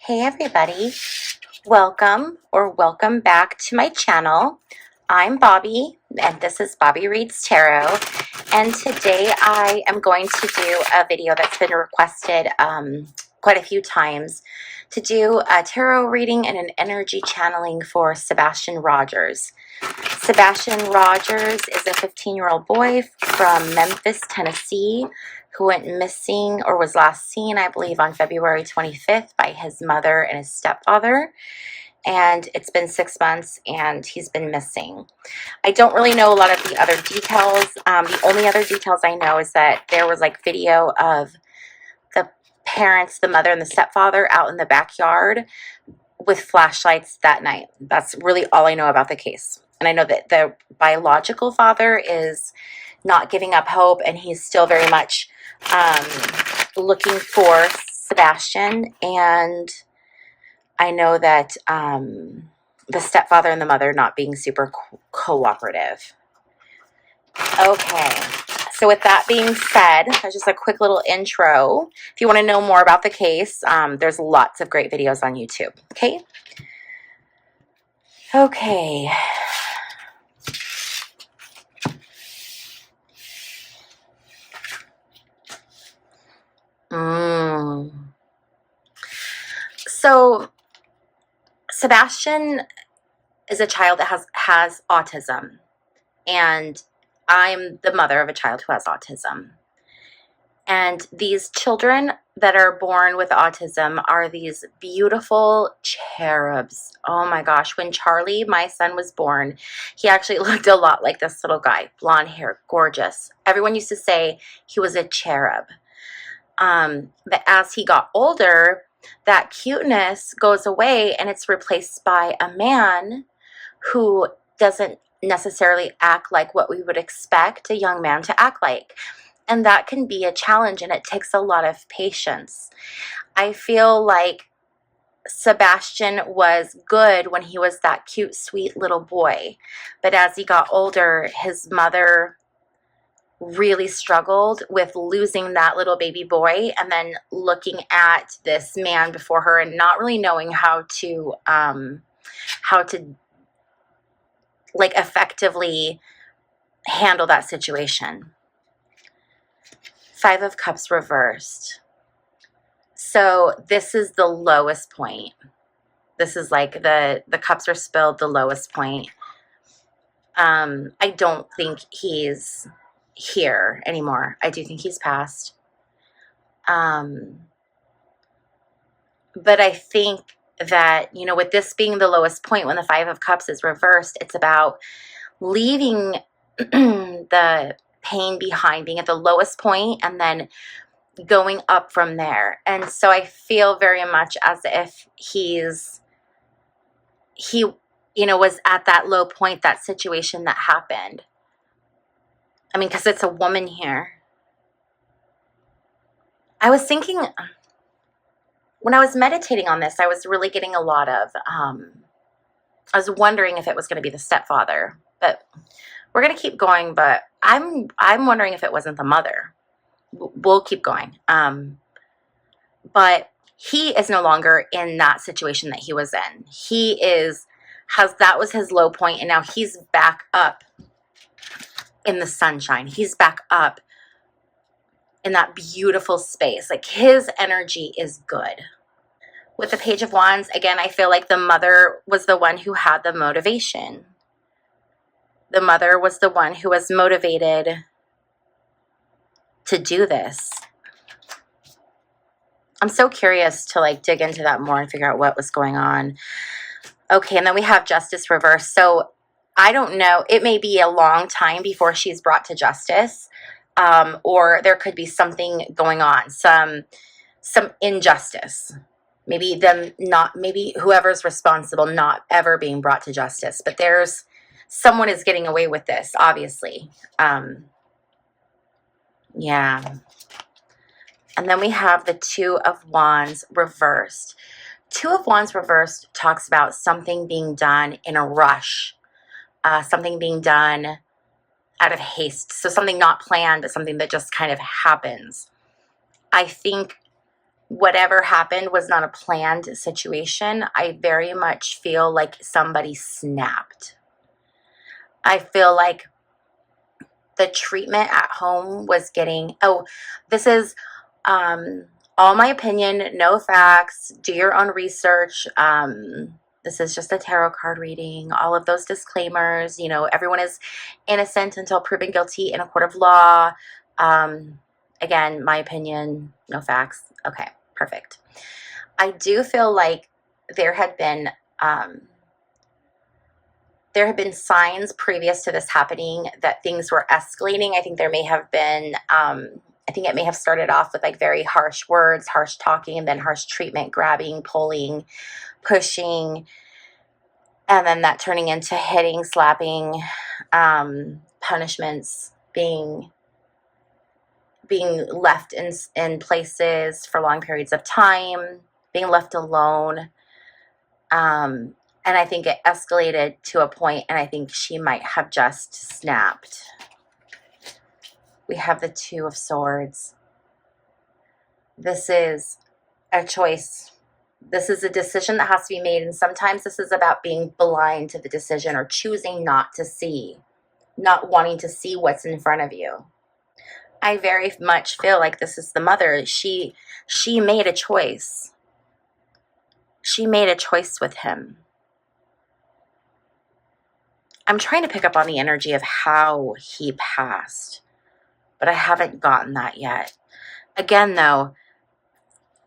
Hey everybody, welcome back to my channel. I'm Bobby and this is Bobby Reads Tarot, and today I am going to do a video that's been requested quite a few times, to do a tarot reading and an energy channeling for Sebastian Rogers. Sebastian Rogers is a 15-year-old boy from Memphis, Tennessee, who went missing or was last seen, I believe, on February 25th by his mother and his stepfather. And it's been 6 months and he's been missing. I don't really know a lot of the other details. The only other details I know is that there was like video of the parents, the mother and the stepfather, out in the backyard with flashlights that night. That's really all I know about the case. And I know that the biological father is not giving up hope, and he's still very much looking for Sebastian. And I know that the stepfather and the mother not being super cooperative. Okay, so with that being said, that's just a quick little intro. If you want to know more about the case, there's lots of great videos on YouTube. Okay. So Sebastian is a child that has autism, and I'm the mother of a child who has autism. And these children that are born with autism are these beautiful cherubs. Oh my gosh, when Charlie, my son, was born, he actually looked a lot like this little guy. Blonde hair, gorgeous. Everyone used to say he was a cherub. But as he got older, that cuteness goes away and it's replaced by a man who doesn't necessarily act like what we would expect a young man to act like. And that can be a challenge, and it takes a lot of patience. I feel like Sebastian was good when he was that cute, sweet little boy. But as he got older, his mother really struggled with losing that little baby boy and then looking at this man before her and not really knowing how to like effectively handle that situation. Five of Cups reversed. So this is the lowest point. This is like the cups are spilled, the lowest point. I don't think he's here anymore. I do think he's passed. But I think that, you know, with this being the lowest point, when the Five of Cups is reversed, it's about leaving the pain behind, being at the lowest point and then going up from there. And so I feel very much as if he was at that low point, that situation that happened. I mean, because it's a woman here. I was thinking, when I was meditating on this, I was really getting a lot of, I was wondering if it was going to be the stepfather, but we're going to keep going. But I'm wondering if it wasn't the mother. We'll keep going. But he is no longer in that situation that he was in. That was his low point, and now he's back up in the sunshine. He's back up in that beautiful space. Like, his energy is good. With the Page of Wands, again, I feel like the mother was the one who had the motivation. The mother was the one who was motivated to do this. I'm so curious to like dig into that more and figure out what was going on. Okay, and then we have Justice reversed. So I don't know. It may be a long time before she's brought to justice, or there could be something going on, some injustice. Maybe whoever's responsible not ever being brought to justice. But someone is getting away with this, obviously. Yeah. And then we have the Two of Wands reversed. Two of Wands reversed talks about something being done in a rush, something being done out of haste. So something not planned, but something that just kind of happens. I think whatever happened was not a planned situation. I very much feel like somebody snapped. I feel like the treatment at home was getting, oh, this is all my opinion, no facts, do your own research. This is just a tarot card reading, all of those disclaimers, you know, everyone is innocent until proven guilty in a court of law. Again, my opinion, no facts. Okay, perfect. I do feel like there had been signs previous to this happening that things were escalating. I think there may have been, I think it may have started off with like very harsh words, harsh talking, and then harsh treatment, grabbing, pulling, pushing, and then that turning into hitting, slapping, punishments, being left in places for long periods of time, being left alone. And I think it escalated to a point, and I think she might have just snapped. We have the Two of Swords. This is a choice. This is a decision that has to be made, and sometimes this is about being blind to the decision or choosing not to see, not wanting to see what's in front of you. I very much feel like this is the mother. She made a choice. She made a choice with him. I'm trying to pick up on the energy of how he passed, but I haven't gotten that yet. Again, though,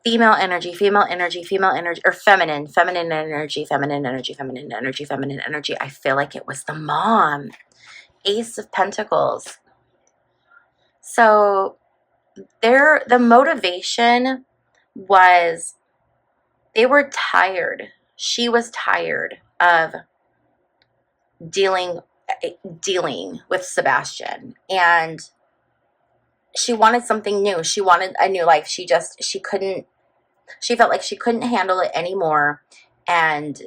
female energy, or feminine energy, feminine energy. I feel like it was the mom. Ace of Pentacles. So the motivation was they were tired. She was tired of dealing with Sebastian, and she wanted something new. She wanted a new life. She felt like she couldn't handle it anymore, and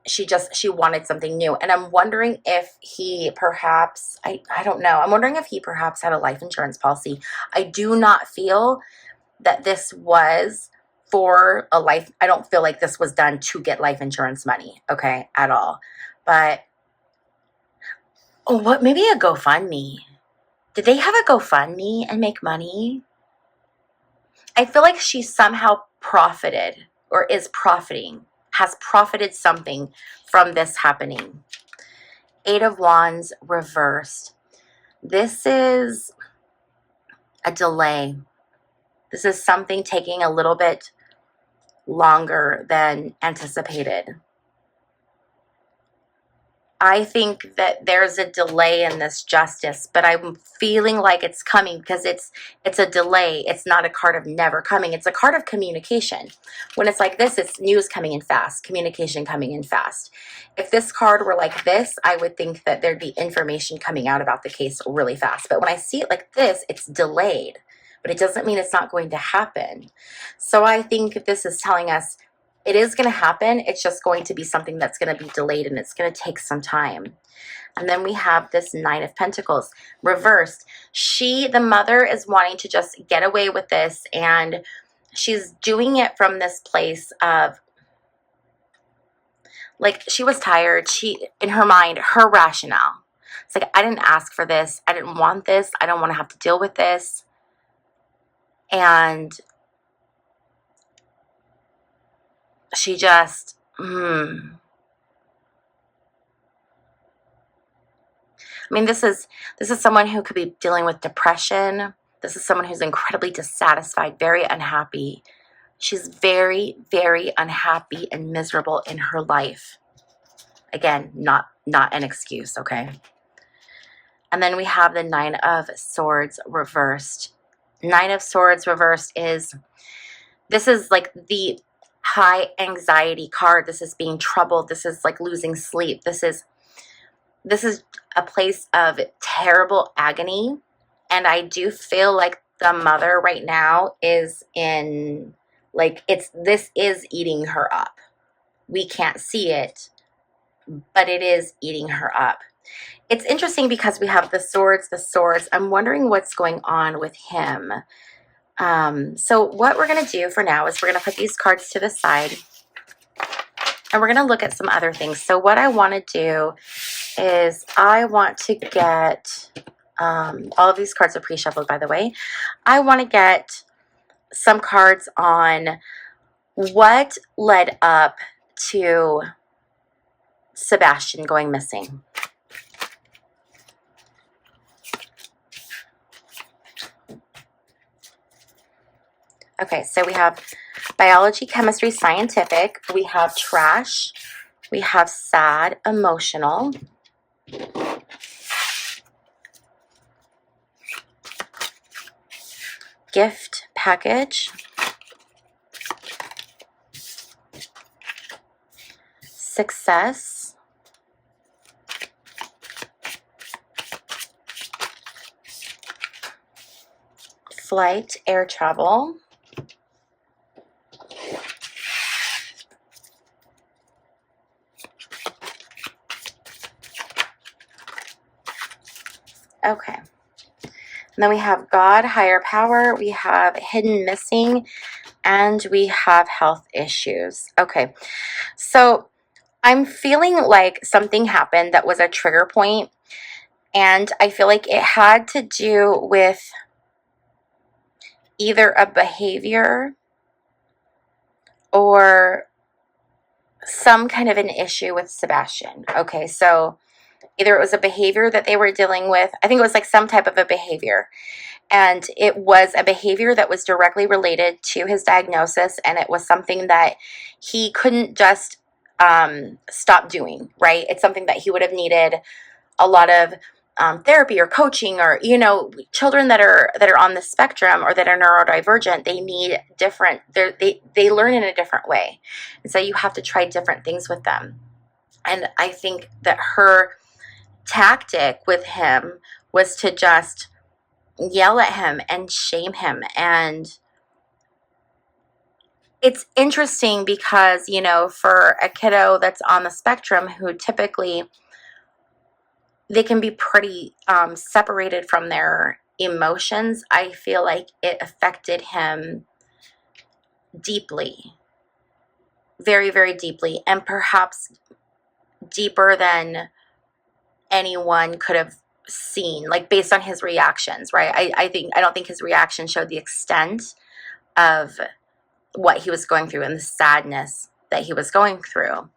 she wanted something new. And I'm wondering if he perhaps, I don't know, I'm wondering if he perhaps had a life insurance policy. I do not feel that this was for a life. I don't feel like this was done to get life insurance money, okay, at all. But what, maybe a GoFundMe. Did they have a GoFundMe and make money? I feel like she somehow profited, or is profiting, has profited something from this happening. Eight of Wands reversed. This is a delay. This is something taking a little bit longer than anticipated. I think that there's a delay in this justice, but I'm feeling like it's coming because it's a delay. It's not a card of never coming. It's a card of communication. When it's like this, it's news coming in fast, communication coming in fast. If this card were like this, I would think that there'd be information coming out about the case really fast. But when I see it like this, it's delayed, but it doesn't mean it's not going to happen. So I think this is telling us it is going to happen. It's just going to be something that's going to be delayed, and it's going to take some time. And then we have this Nine of Pentacles reversed. The mother is wanting to just get away with this, and she's doing it from this place of, like, she was tired. In her mind, her rationale, it's like, I didn't ask for this. I didn't want this. I don't want to have to deal with this. And she just, I mean, this is someone who could be dealing with depression. This is someone who's incredibly dissatisfied, very unhappy. She's very, very unhappy and miserable in her life. Again, not an excuse, okay? And then we have the Nine of Swords reversed. Nine of Swords reversed this is like the high anxiety card. This is being troubled. This is like losing sleep. This is a place of terrible agony. And I do feel like the mother right now is in, like, this is eating her up. We can't see it, but it is eating her up. It's interesting because we have the swords. I'm wondering what's going on with him. So what we're going to do for now is we're going to put these cards to the side, and we're going to look at some other things. So what I want to do is I want to get, all of these cards are pre-shuffled, by the way. I want to get some cards on what led up to Sebastian going missing. Okay, so we have biology, chemistry, scientific. We have trash. We have sad, emotional. Gift package. Success. Flight, air travel. Okay. And then we have God, higher power. We have hidden missing, and we have health issues. Okay. So I'm feeling like something happened that was a trigger point, and I feel like it had to do with either a behavior or some kind of an issue with Sebastian. Okay, so either it was a behavior that they were dealing with. I think it was like some type of a behavior. And it was a behavior that was directly related to his diagnosis. And it was something that he couldn't just stop doing, right? It's something that he would have needed a lot of therapy or coaching, or, you know, children that are on the spectrum or that are neurodivergent, they need different, they learn in a different way. And so you have to try different things with them. And I think that her tactic with him was to just yell at him and shame him. And it's interesting because, you know, for a kiddo that's on the spectrum who typically they can be pretty separated from their emotions, I feel like it affected him deeply, very, very deeply, and perhaps deeper than anyone could have seen, like based on his reactions, right? I don't think his reaction showed the extent of what he was going through and the sadness that he was going through.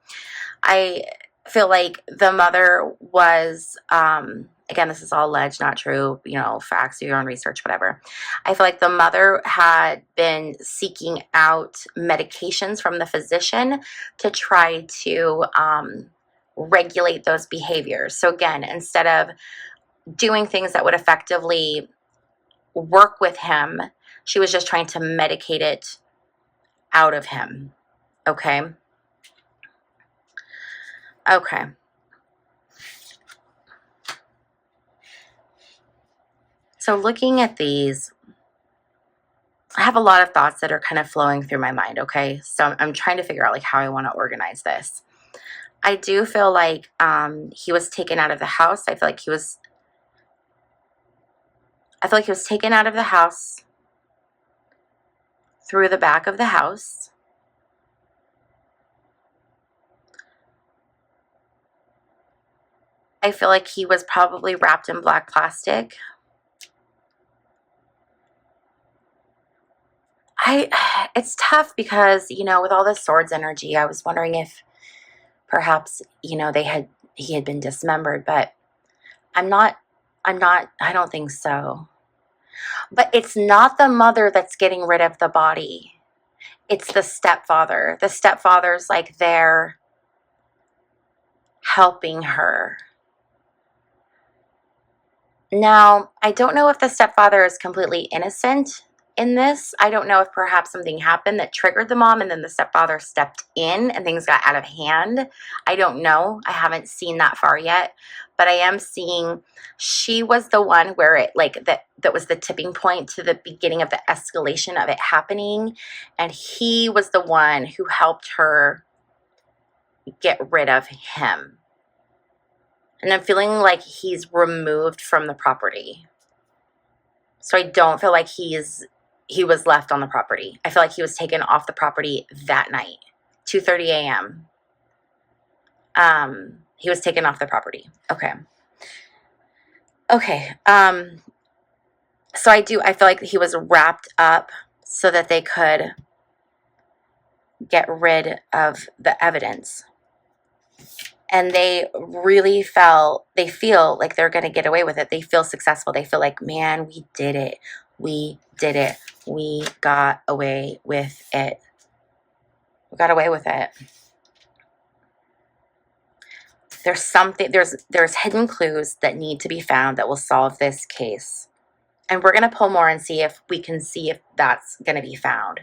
I feel like the mother was, again, this is all alleged, not true, you know, facts, do your own research, whatever. I feel like the mother had been seeking out medications from the physician to try to regulate those behaviors. So again, instead of doing things that would effectively work with him, she was just trying to medicate it out of him. Okay. Okay. So looking at these, I have a lot of thoughts that are kind of flowing through my mind. Okay. So I'm trying to figure out like how I want to organize this. I do feel like he was taken out of the house. I feel like he was taken out of the house through the back of the house. I feel like he was probably wrapped in black plastic. It's tough because, you know, with all the swords energy, I was wondering if perhaps, you know, he had been dismembered, but I don't think so. But it's not the mother that's getting rid of the body. It's the stepfather. The stepfather's like there helping her. Now, I don't know if the stepfather is completely innocent in this. I don't know if perhaps something happened that triggered the mom and then the stepfather stepped in and things got out of hand. I don't know. I haven't seen that far yet, but I am seeing she was the one where it like that was the tipping point to the beginning of the escalation of it happening, and he was the one who helped her get rid of him. And I'm feeling like he's removed from the property. So I don't feel like he's he was left on the property. I feel like he was taken off the property that night, 2:30 a.m. He was taken off the property. Okay. So I feel like he was wrapped up so that they could get rid of the evidence. And they feel like they're going to get away with it. They feel successful. They feel like, man, we did it. We did it. We got away with it. We got away with it. There's hidden clues that need to be found that will solve this case. And we're going to pull more and see if we can see if that's going to be found.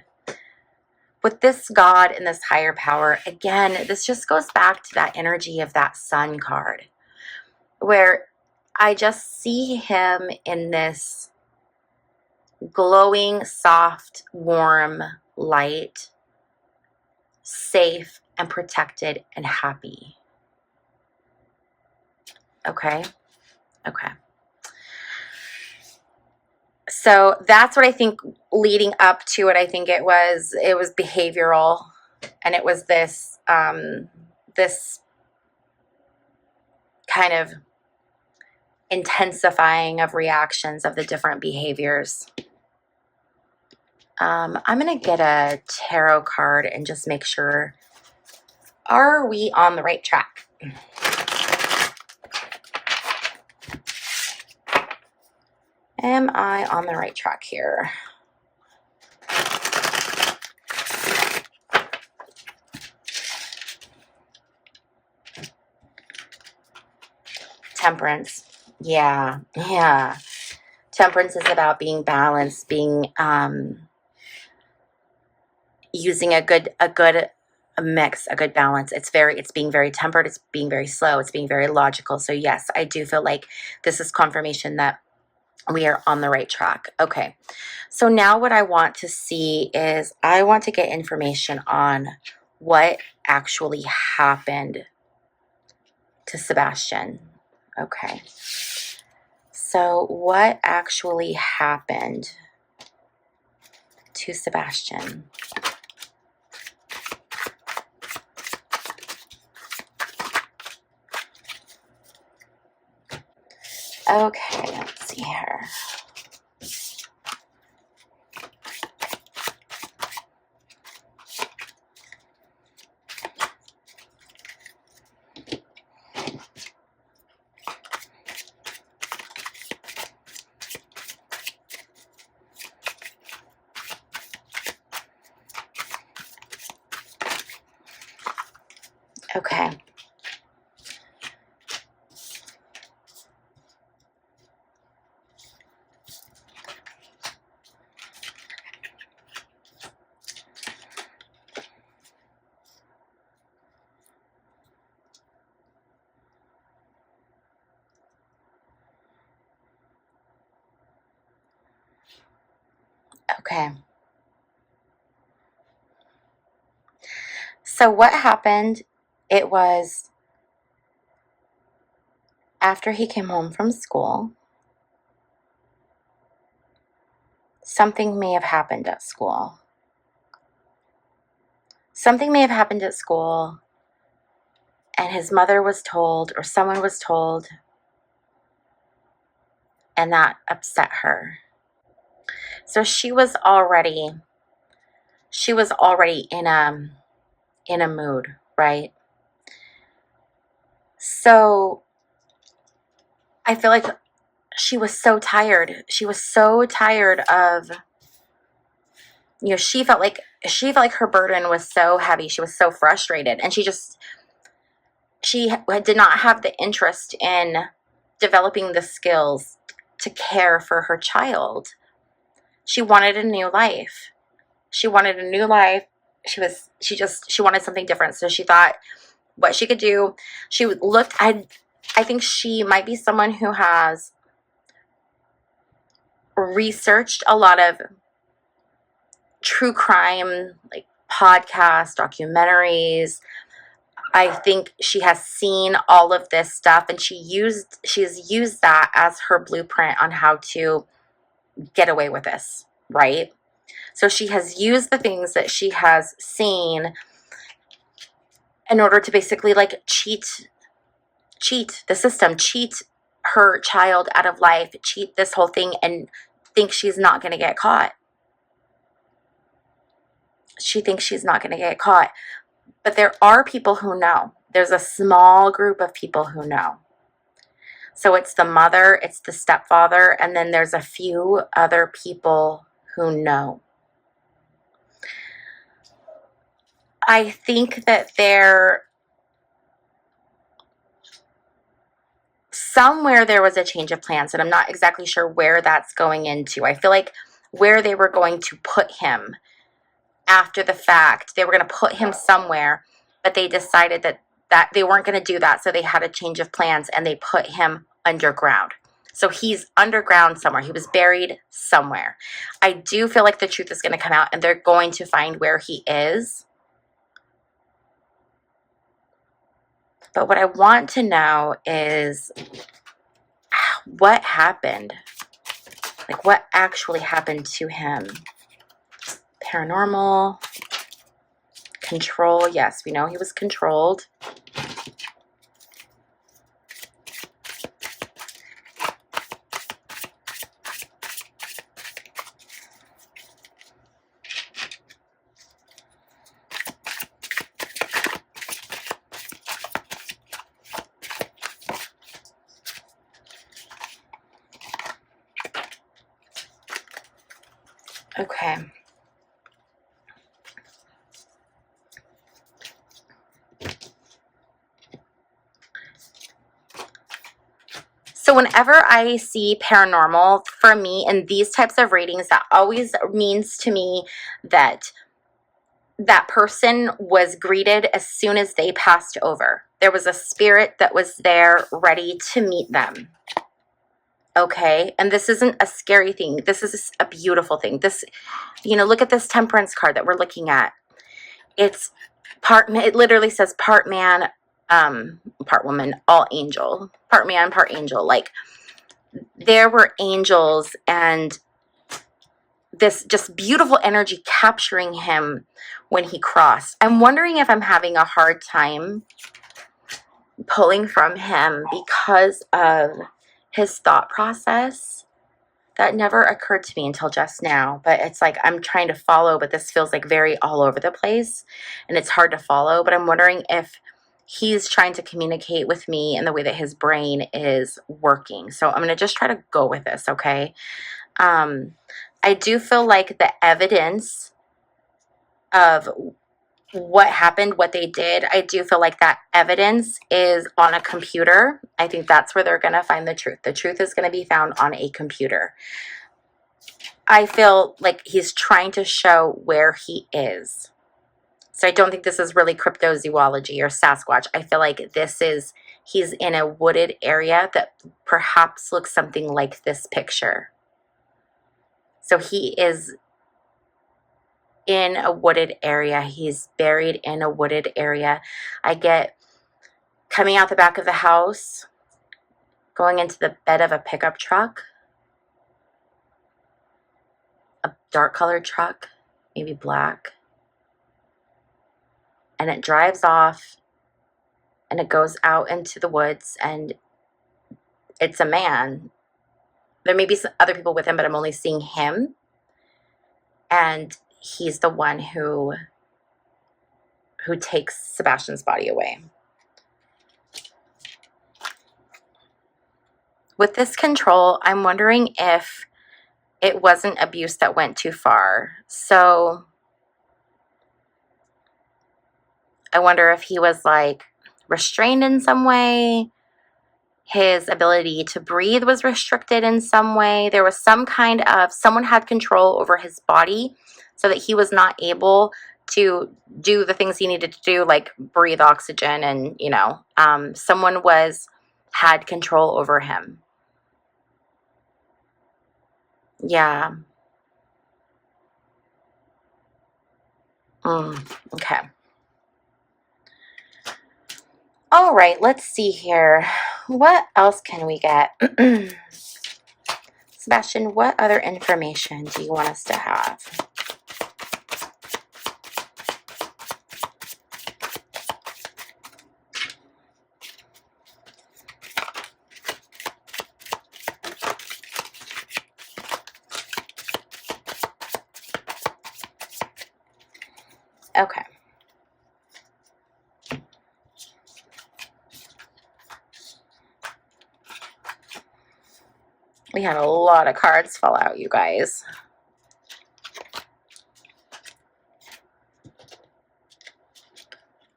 With this God and this higher power, again, this just goes back to that energy of that sun card, where I just see him in this glowing, soft, warm light, safe and protected and happy. Okay. So that's what I think leading up to it. I think it was behavioral, and it was this this kind of intensifying of reactions of the different behaviors. I'm going to get a tarot card and just make sure, are we on the right track? Am I on the right track here? Temperance. Yeah. Temperance is about being balanced, being using a good mix, a good balance. It's being very tempered, it's being very slow, it's being very logical. So yes, I do feel like this is confirmation that we are on the right track. Okay. So now what I want to see is I want to get information on what actually happened to Sebastian. Okay. So what actually happened to Sebastian? Okay, let's see here. Okay. Okay. So what happened, it was after he came home from school, something may have happened at school. Something may have happened at school, and his mother was told, or someone was told, and that upset her. So she was already in a mood, right? So I feel like she was so tired. She was so tired of, she felt like her burden was so heavy. She was so frustrated, and she did not have the interest in developing the skills to care for her child. She wanted a new life. She wanted something different. So she thought what she could do. I think she might be someone who has researched a lot of true crime, like podcasts, documentaries. I think she has seen all of this stuff, and she has used that as her blueprint on how to get away with this, right? So she has used the things that she has seen in order to basically like cheat the system, cheat her child out of life, cheat this whole thing, and think she's not going to get caught. She thinks she's not going to get caught. But there are people who know. There's a small group of people who know. So it's the mother, it's the stepfather, and then there's a few other people who know. I think that somewhere there was a change of plans, and I'm not exactly sure where that's going into. I feel like where they were going to put him after the fact, they were going to put him somewhere, but they decided that they weren't going to do that, so they had a change of plans, and they put him underground. So he's underground somewhere. He was buried somewhere. I do feel like the truth is going to come out, and they're going to find where he is. But what I want to know is what happened? Like, what actually happened to him? Paranormal, control. Yes, we know he was controlled. Okay. So whenever I see paranormal, for me, in these types of readings, that always means to me that that person was greeted as soon as they passed over. There was a spirit that was there ready to meet them. Okay, and this isn't a scary thing. This is a beautiful thing. This, look at this Temperance card that we're looking at. It's it literally says part man, part woman, all angel. Part man, part angel. Like, there were angels and this just beautiful energy capturing him when he crossed. I'm wondering if I'm having a hard time pulling from him because of his thought process. That never occurred to me until just now, but it's like I'm trying to follow, but this feels like very all over the place and it's hard to follow. But I'm wondering if he's trying to communicate with me in the way that his brain is working. So I'm going to just try to go with this, okay? I do feel like the evidence of what happened, what they did, I do feel like that evidence is on a computer. I think that's where they're going to find the truth. The truth is going to be found on a computer. I feel like he's trying to show where he is. So I don't think this is really cryptozoology or Sasquatch. I feel like he's in a wooded area that perhaps looks something like this picture. So he is in a wooded area. He's buried in a wooded area. I get coming out the back of the house, going into the bed of a pickup truck, a dark colored truck, maybe black, and it drives off and it goes out into the woods, and it's a man. There may be some other people with him, but I'm only seeing him, and he's the one who takes Sebastian's body away. With this control, I'm wondering if it wasn't abuse that went too far. So I wonder if he was like restrained in some way. His ability to breathe was restricted in some way. There was some kind of, someone had control over his body so that he was not able to do the things he needed to do, like breathe oxygen, and, someone had control over him. Yeah. Okay. All right, let's see here. What else can we get? Sebastian, what other information do you want us to have? Okay. We had a lot of cards fall out, you guys.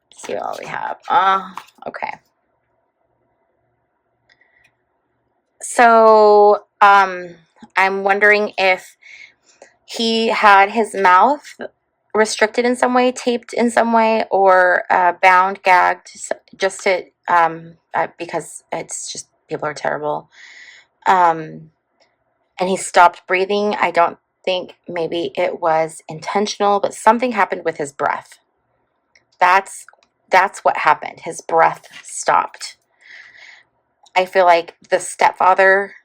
Let's see what all we have. Okay. So, I'm wondering if he had his mouth restricted in some way, taped in some way, or bound, gagged, just to, because it's just, people are terrible. And he stopped breathing. I don't think maybe it was intentional, but something happened with his breath. That's what happened. His breath stopped. I feel like the stepfather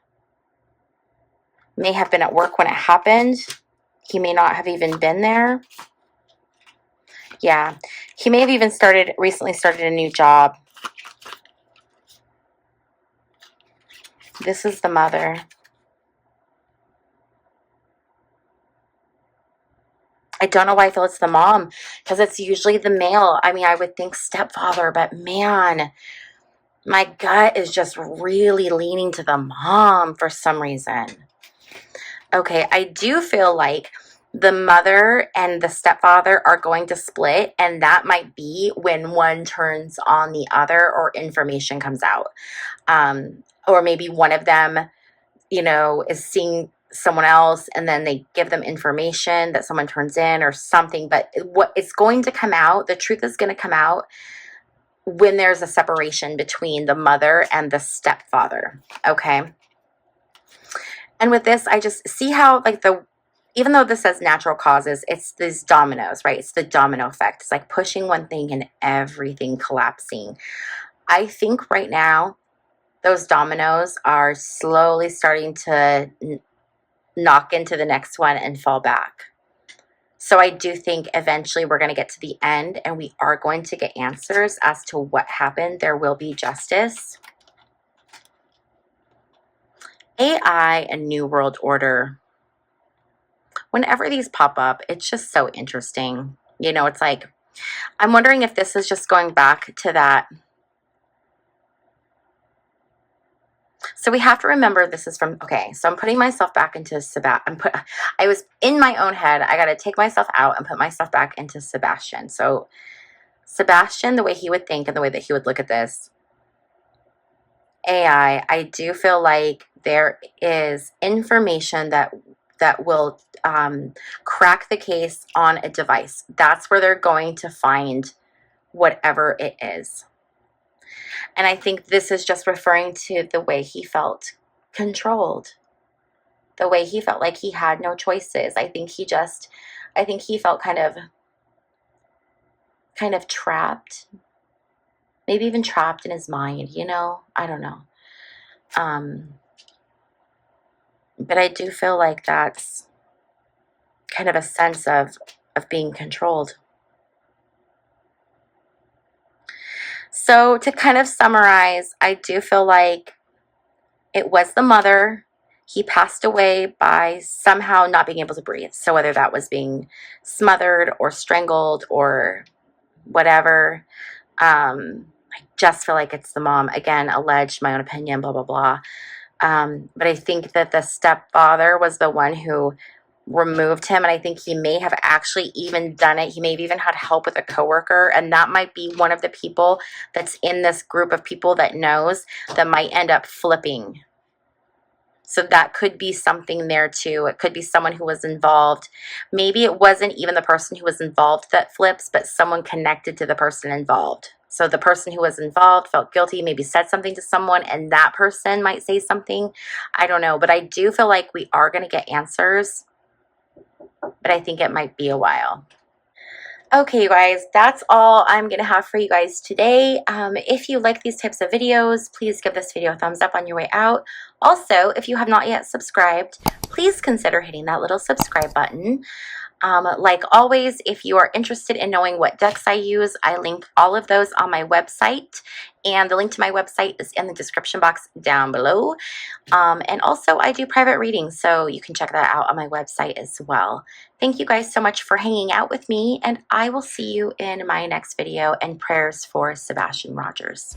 may have been at work when it happened. He may not have even been there. Yeah. He may have even recently started a new job. This is the mother. I don't know why I feel it's the mom, because it's usually the male. I mean, I would think stepfather, but man, my gut is just really leaning to the mom for some reason. Okay, I do feel like the mother and the stepfather are going to split, and that might be when one turns on the other or information comes out. Or maybe one of them, is seeing someone else and then they give them information that someone turns in or something. But what it's going to come out, the truth is going to come out when there's a separation between the mother and the stepfather. Okay. And with this, I just see how, like, even though this says natural causes, it's these dominoes, right? It's the domino effect. It's like pushing one thing and everything collapsing. I think right now, those dominoes are slowly starting to knock into the next one and fall back. So I do think eventually we're going to get to the end and we are going to get answers as to what happened. There will be justice. AI and New World Order. Whenever these pop up, it's just so interesting. It's like, I'm wondering if this is just going back to that. So we have to remember this is from, okay, so I'm putting myself back into Sebastian. I was in my own head. I got to take myself out and put myself back into Sebastian. So Sebastian, the way he would think and the way that he would look at this, AI, I do feel like there is information that will crack the case on a device. That's where they're going to find whatever it is. And I think this is just referring to the way he felt controlled, the way he felt like he had no choices. I think he felt kind of trapped, maybe even trapped in his mind, I don't know. But I do feel like that's kind of a sense of being controlled. So to kind of summarize, I do feel like it was the mother. He passed away by somehow not being able to breathe. So whether that was being smothered or strangled or whatever, I just feel like it's the mom. Again, alleged, my own opinion, blah, blah, blah. But I think that the stepfather was the one who removed him, and I think he may have actually even done it. He may have even had help with a coworker, and that might be one of the people that's in this group of people that knows that might end up flipping. So that could be something there too. It could be someone who was involved. Maybe it wasn't even the person who was involved that flips, but someone connected to the person involved. So the person who was involved felt guilty, maybe said something to someone, and that person might say something. I don't know, but I do feel like we are going to get answers, but I think it might be a while. Okay, you guys, that's all I'm going to have for you guys today. If you like these types of videos, please give this video a thumbs up on your way out. Also, if you have not yet subscribed, please consider hitting that little subscribe button. Like always, if you are interested in knowing what decks I use, I link all of those on my website, and the link to my website is in the description box down below. And also, I do private readings, so you can check that out on my website as well. Thank you guys so much for hanging out with me, and I will see you in my next video. And prayers for Sebastian Rogers.